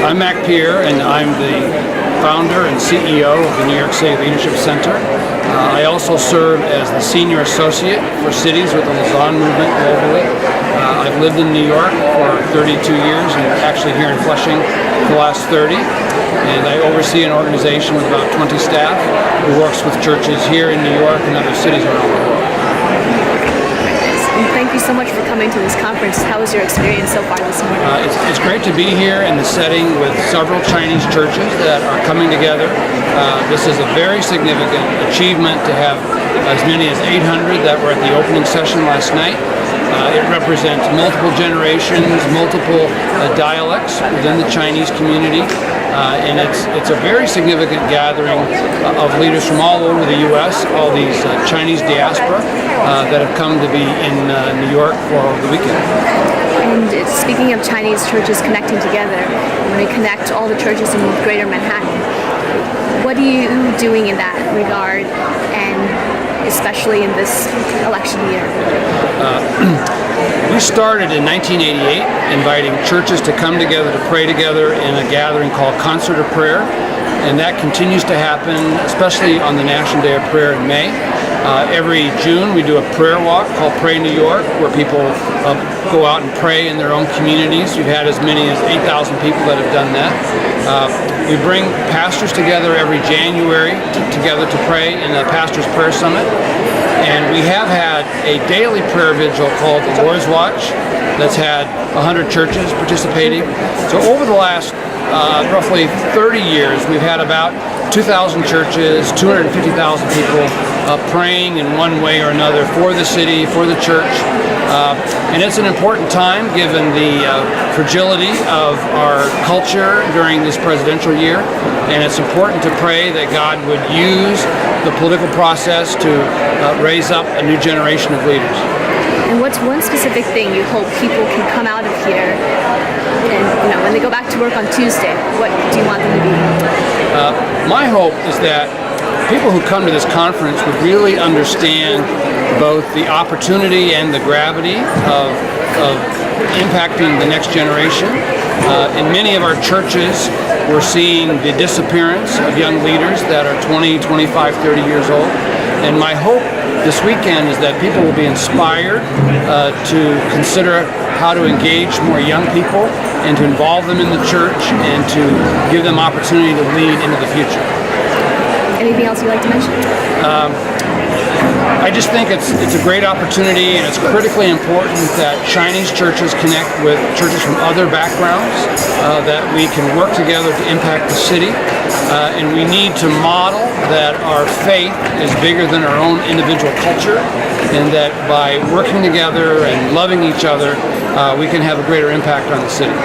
I'm Mac Pier, and I'm the founder and CEO of the New York City Leadership Center. I also serve as the Senior Associate for Cities with the Lausanne Movement globally. I've lived in New York for 32 years and actually here in Flushing for the last 30. And I oversee an organization with about 20 staff who works with churches here in New York and other cities around the world. And thank you so much for coming to this conference. How was your experience so far this morning? It's great to be here in the setting with several Chinese churches that are coming together. This is a very significant achievement to have as many as 800 that were at the opening session last night. It represents multiple generations, multiple dialects within the Chinese community, and it's a very significant gathering of leaders from all over the U.S., all these Chinese diaspora that have come to be in New York for the weekend. And speaking of Chinese churches connecting together, when we connect all the churches in Greater Manhattan, what are you doing in that regard, and especially in this election year? We started in 1988 inviting churches to come together to pray together in a gathering called Concert of Prayer, and that continues to happen, especially on the National Day of Prayer in May. Every June we do a prayer walk called Pray New York, where people go out and pray in their own communities. We've had as many as 8,000 people that have done that. We bring pastors together every January together to pray in the Pastors' Prayer Summit. And we have had a daily prayer vigil called the Lord's Watch that's had 100 churches participating. So over the last roughly 30 years, we've had about 2,000 churches, 250,000 people praying in one way or another for the city, for the church. And it's an important time given the fragility of our culture during this presidential year. And it's important to pray that God would use the political process to raise up a new generation of leaders. And what's one specific thing you hope people can come out of here, and when they go back to work on Tuesday, what do you want them to be? My hope is that people who come to this conference would really understand both the opportunity and the gravity of impacting the next generation. In many of our churches, we're seeing the disappearance of young leaders that are 20, 25, 30 years old. And my hope this weekend is that people will be inspired to consider how to engage more young people and to involve them in the church and to give them opportunity to lead into the future. Anything else you'd like to mention? I just think it's a great opportunity, and it's critically important that Chinese churches connect with churches from other backgrounds, that we can work together to impact the city, and we need to model that our faith is bigger than our own individual culture, and that by working together and loving each other, we can have a greater impact on the city.